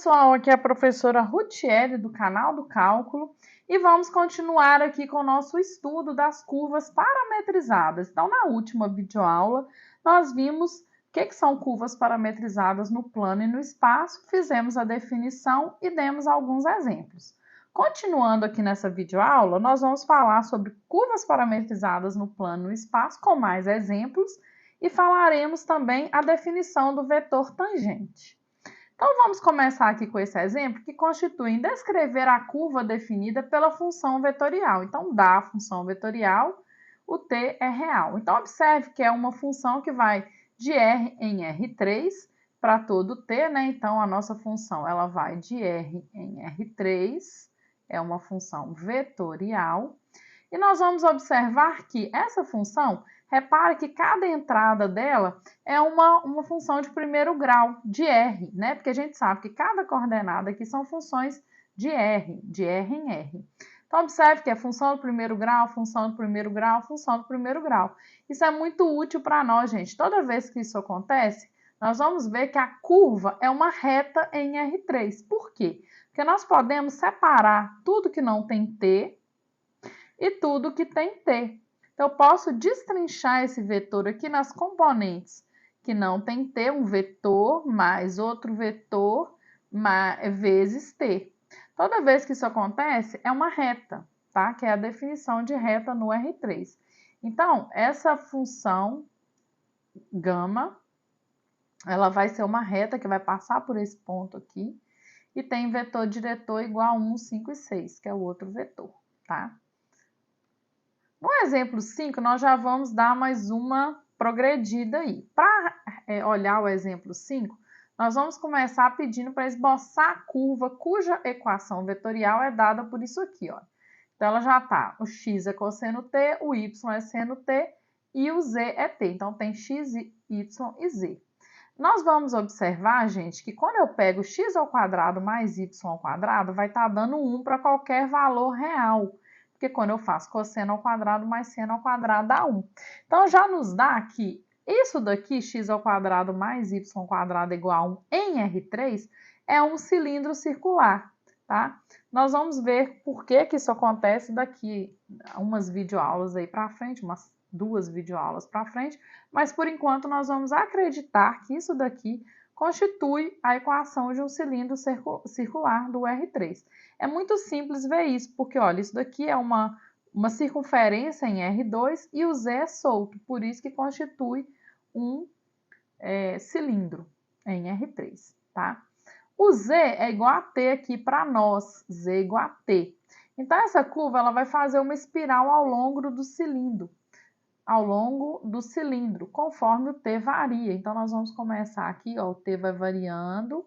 pessoal, aqui é a professora Rutiele do canal do Cálculo e vamos continuar aqui com o nosso estudo das curvas parametrizadas. Então, na última videoaula, nós vimos o que são curvas parametrizadas no plano e no espaço, fizemos a definição e demos alguns exemplos. Continuando aqui nessa videoaula, nós vamos falar sobre curvas parametrizadas no plano e no espaço com mais exemplos e falaremos também a definição do vetor tangente. Então, vamos começar aqui com esse exemplo que constitui em descrever a curva definida pela função vetorial. Então, da função vetorial, o t é real. Então, observe que é uma função que vai de R em R3 para todo t, né? Então, a nossa função ela vai de R em R3, é uma função vetorial. E nós vamos observar que essa função, repare que cada entrada dela é uma função de primeiro grau, de R, né? Porque a gente sabe que cada coordenada aqui são funções de R em R. Então, observe que é função do primeiro grau, função do primeiro grau, função do primeiro grau. Isso é muito útil para nós, gente. Toda vez que isso acontece, nós vamos ver que a curva é uma reta em R3. Por quê? Porque nós podemos separar tudo que não tem T e tudo que tem T. Então, eu posso destrinchar esse vetor aqui nas componentes que não tem T, um vetor mais outro vetor vezes T. Toda vez que isso acontece, é uma reta, tá? Que é a definição de reta no R3. Então, essa função gama, ela vai ser uma reta que vai passar por esse ponto aqui e tem vetor diretor igual a 1, 5 e 6, que é o outro vetor, tá? No exemplo 5, nós já vamos dar mais uma progredida aí. Para olhar o exemplo 5, nós vamos começar pedindo para esboçar a curva cuja equação vetorial é dada por isso aqui, ó. Então, ela já está, o x é cosseno t, o y é seno t e o z é t. Então, tem x, y e z. Nós vamos observar, gente, que quando eu pego x ao quadrado mais y ao quadrado, vai estar dando 1 para qualquer valor real. Porque quando eu faço cosseno ao quadrado mais seno ao quadrado dá 1. Então, já nos dá que isso daqui, x ao quadrado mais y ao quadrado igual a 1 em R3, é um cilindro circular, tá? Nós vamos ver por que isso acontece daqui umas videoaulas aí para frente, umas 2 videoaulas para frente, mas por enquanto nós vamos acreditar que isso daqui constitui a equação de um cilindro circular do R3. É muito simples ver isso, porque olha, isso daqui é uma circunferência em R2 e o Z é solto, por isso que constitui um cilindro em R3, tá? O Z é igual a T aqui para nós, Z é igual a T. Então, essa curva ela vai fazer uma espiral ao longo do cilindro, conforme o T varia. Então, nós vamos começar aqui, ó, o T vai variando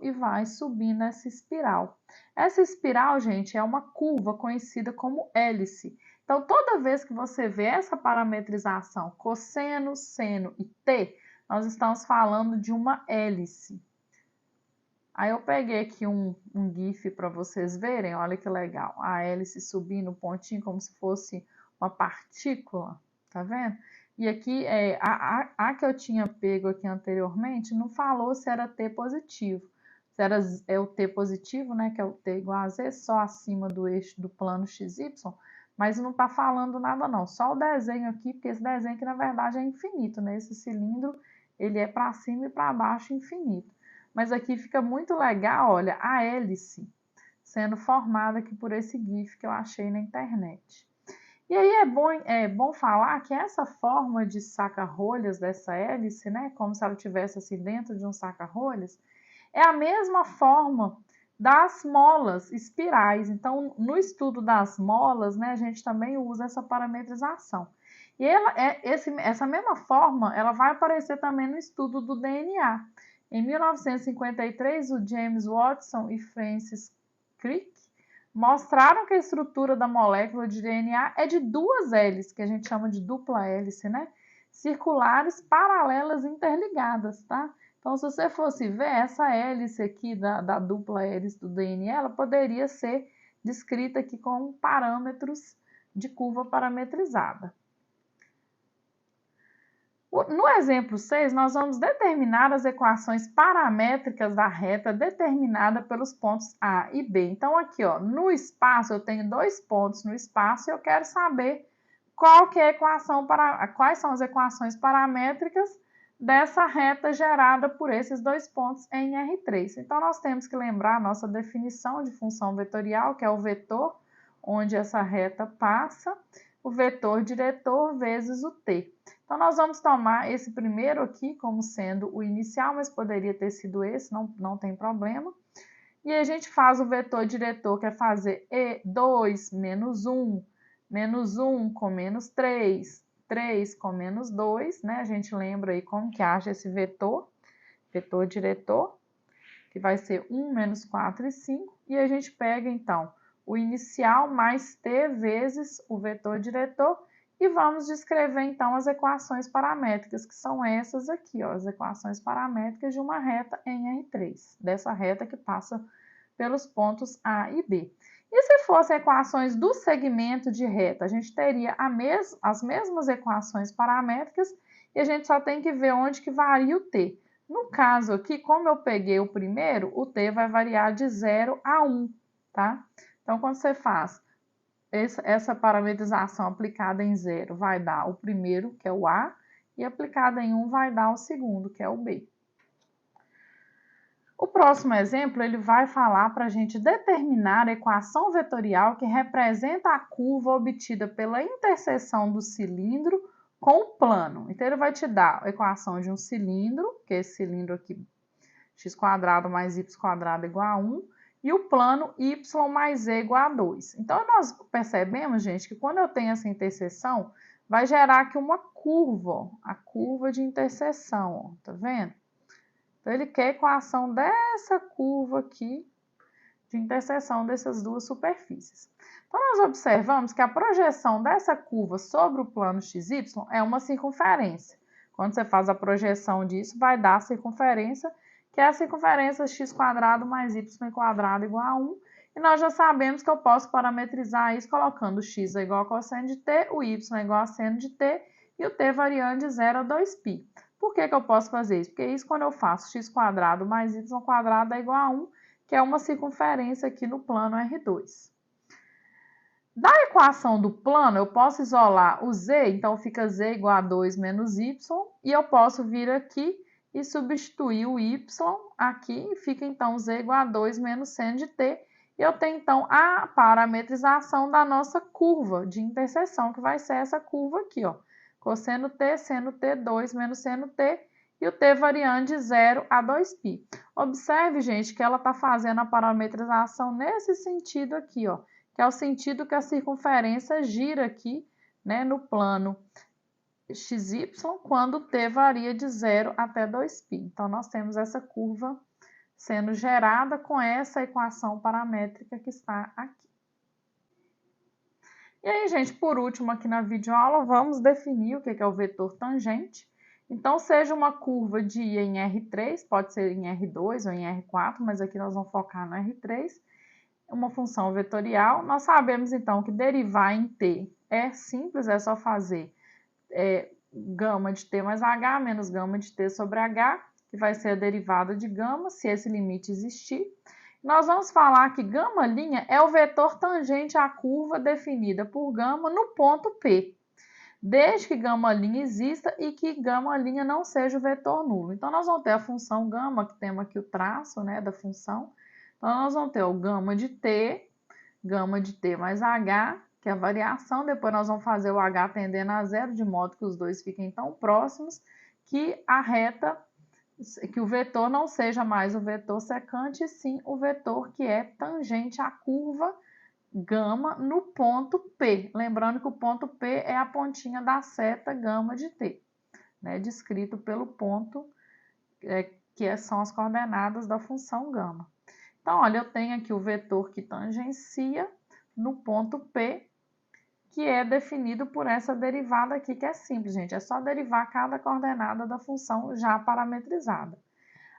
e vai subindo essa espiral. Essa espiral, gente, é uma curva conhecida como hélice. Então, toda vez que você vê essa parametrização cosseno, seno e t, nós estamos falando de uma hélice. Aí eu peguei aqui um GIF para vocês verem, olha que legal. A hélice subindo um pontinho como se fosse uma partícula, tá vendo? E aqui, a que eu tinha pego aqui anteriormente, não falou se era T positivo. Se era o T positivo, né, que é o T igual a Z, só acima do eixo do plano XY, mas não está falando nada não. Só o desenho aqui, porque esse desenho aqui, na verdade, é infinito, né? Esse cilindro, ele é para cima e para baixo infinito. Mas aqui fica muito legal, olha, a hélice sendo formada aqui por esse GIF que eu achei na internet. E aí é bom falar que essa forma de saca-rolhas dessa hélice, né, como se ela estivesse assim dentro de um saca-rolhas, é a mesma forma das molas espirais. Então, no estudo das molas, né, a gente também usa essa parametrização. E essa mesma forma, ela vai aparecer também no estudo do DNA. Em 1953, o James Watson e Francis Crick mostraram que a estrutura da molécula de DNA é de duas hélices, que a gente chama de dupla hélice, né? Circulares paralelas interligadas, tá? Então, se você fosse ver, essa hélice aqui da dupla hélice do DNA, ela poderia ser descrita aqui com parâmetros de curva parametrizada. No exemplo 6, nós vamos determinar as equações paramétricas da reta determinada pelos pontos A e B. Então, aqui, ó, no espaço, eu tenho 2 pontos no espaço e eu quero saber qual que é a equação quais são as equações paramétricas dessa reta gerada por esses 2 pontos em R3. Então, nós temos que lembrar a nossa definição de função vetorial, que é o vetor onde essa reta passa, o vetor diretor vezes o t. Então, nós vamos tomar esse primeiro aqui como sendo o inicial, mas poderia ter sido esse, não tem problema. E a gente faz o vetor diretor, que é fazer 2 menos 1 com menos 3 com menos 2, né? A gente lembra aí como que acha esse vetor diretor, que vai ser 1 menos 4 e 5. E a gente pega, então, o inicial mais t vezes o vetor diretor e vamos descrever, então, as equações paramétricas, que são essas aqui, ó, as equações paramétricas de uma reta em R3, dessa reta que passa pelos pontos A e B. E se fossem equações do segmento de reta, a gente teria as mesmas equações paramétricas e a gente só tem que ver onde que varia o t. No caso aqui, como eu peguei o primeiro, o t vai variar de 0 a 1, tá? Então, quando você faz essa parametrização aplicada em 0, vai dar o primeiro, que é o A, e aplicada em 1 vai dar o segundo, que é o B. O próximo exemplo, ele vai falar para a gente determinar a equação vetorial que representa a curva obtida pela interseção do cilindro com o plano. Então, ele vai te dar a equação de um cilindro, que é esse cilindro aqui, x² mais y² igual a 1, e o plano y mais z igual a 2. Então, nós percebemos, gente, que quando eu tenho essa interseção, vai gerar aqui uma curva, ó, a curva de interseção, ó, tá vendo? Então, ele quer a equação dessa curva aqui, de interseção dessas duas superfícies. Então, nós observamos que a projeção dessa curva sobre o plano XY é uma circunferência. Quando você faz a projeção disso, vai dar a circunferência, que é a circunferência x² mais y² igual a 1. E nós já sabemos que eu posso parametrizar isso colocando o x é igual a cosseno de t, o y é igual a seno de t e o t variando de 0 a 2π. Por que eu posso fazer isso? Porque isso quando eu faço x² mais y² é igual a 1, que é uma circunferência aqui no plano R2. Da equação do plano, eu posso isolar o z, então fica z igual a 2 menos y, e eu posso vir aqui e substituir o y aqui, e fica então z igual a 2 menos seno de t, e eu tenho então a parametrização da nossa curva de interseção, que vai ser essa curva aqui, ó, cosseno t, seno t, 2 menos seno t, e o t variando de 0 a 2π. Observe, gente, que ela está fazendo a parametrização nesse sentido aqui, ó, que é o sentido que a circunferência gira aqui, né, no plano XY, quando t varia de 0 até 2π. Então, nós temos essa curva sendo gerada com essa equação paramétrica que está aqui. E aí, gente, por último aqui na videoaula, vamos definir o que é o vetor tangente. Então, seja uma curva de I em R3, pode ser em R2 ou em R4, mas aqui nós vamos focar no R3. Uma função vetorial. Nós sabemos, então, que derivar em t é simples, é só fazer gama de t mais h menos gama de t sobre h, que vai ser a derivada de gama, se esse limite existir. Nós vamos falar que gama' é o vetor tangente à curva definida por gama no ponto P, desde que gama' exista e que gama' não seja o vetor nulo. Então, nós vamos ter a função gama, que temos aqui o traço, né, da função. Então, nós vamos ter o gama de t mais h, que é a variação. Depois nós vamos fazer o h tendendo a 0, de modo que os dois fiquem tão próximos que a reta, que o vetor não seja mais o vetor secante, e sim o vetor que é tangente à curva gama no ponto P. Lembrando que o ponto P é a pontinha da seta gama de t, né, descrito pelo ponto que são as coordenadas da função gama. Então, olha, eu tenho aqui o vetor que tangencia no ponto P, que é definido por essa derivada aqui, que é simples, gente. É só derivar cada coordenada da função já parametrizada.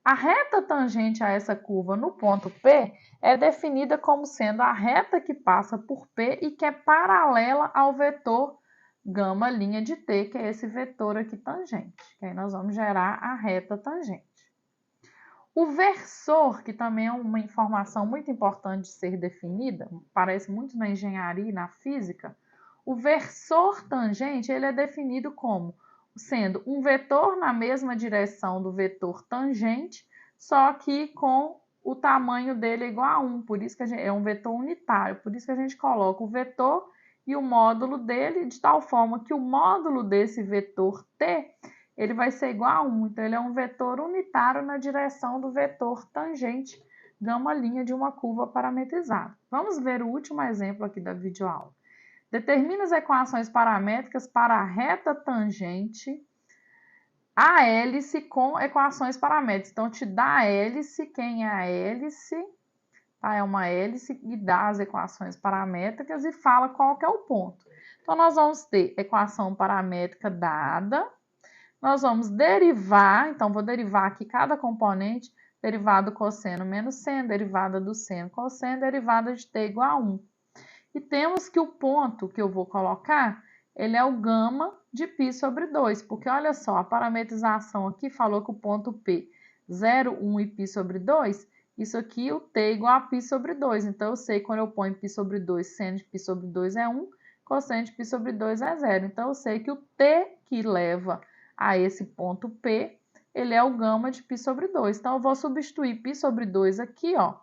A reta tangente a essa curva no ponto P é definida como sendo a reta que passa por P e que é paralela ao vetor gama linha de T, que é esse vetor aqui tangente. Que aí nós vamos gerar a reta tangente. O versor, que também é uma informação muito importante de ser definida, parece muito na engenharia e na física, o versor tangente ele é definido como sendo um vetor na mesma direção do vetor tangente, só que com o tamanho dele igual a 1, por isso que é um vetor unitário, por isso que a gente coloca o vetor e o módulo dele de tal forma que o módulo desse vetor t ele vai ser igual a 1, então ele é um vetor unitário na direção do vetor tangente, gama linha de uma curva parametrizada. Vamos ver o último exemplo aqui da videoaula. Determina as equações paramétricas para a reta tangente a hélice com equações paramétricas. Então, te dá a hélice, quem é a hélice, tá? É uma hélice e dá as equações paramétricas e fala qual que é o ponto. Então, nós vamos ter equação paramétrica dada, nós vamos derivar, então vou derivar aqui cada componente, derivada do cosseno menos seno, derivada do seno cosseno, derivada de t igual a 1. E temos que o ponto que eu vou colocar, ele é o gama de π sobre 2, porque olha só, a parametrização aqui falou que o ponto P, 0, 1 e π sobre 2, isso aqui o t igual a π sobre 2. Então, eu sei quando eu ponho π sobre 2, seno de π sobre 2 é 1, cosseno de π sobre 2 é 0. Então, eu sei que o t que leva a esse ponto P, ele é o gama de π sobre 2. Então, eu vou substituir π sobre 2 aqui, ó.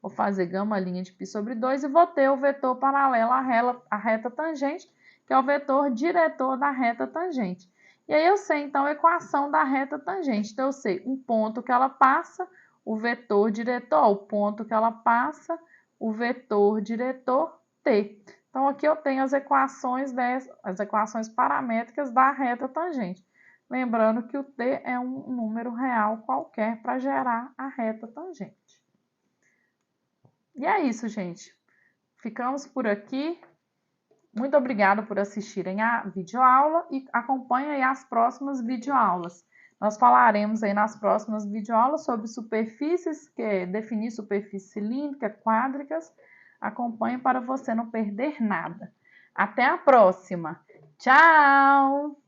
Vou fazer gama linha de π sobre 2 e vou ter o vetor paralelo à reta tangente, que é o vetor diretor da reta tangente. E aí eu sei, então, a equação da reta tangente. Então, eu sei um ponto que ela passa, o vetor diretor, o ponto que ela passa, o vetor diretor t. Então, aqui eu tenho as equações paramétricas da reta tangente. Lembrando que o t é um número real qualquer para gerar a reta tangente. E é isso, gente. Ficamos por aqui. Muito obrigada por assistirem a videoaula e acompanhem aí as próximas videoaulas. Nós falaremos aí nas próximas videoaulas sobre superfícies, que é definir superfície cilíndrica, quádricas. Acompanhe para você não perder nada. Até a próxima. Tchau!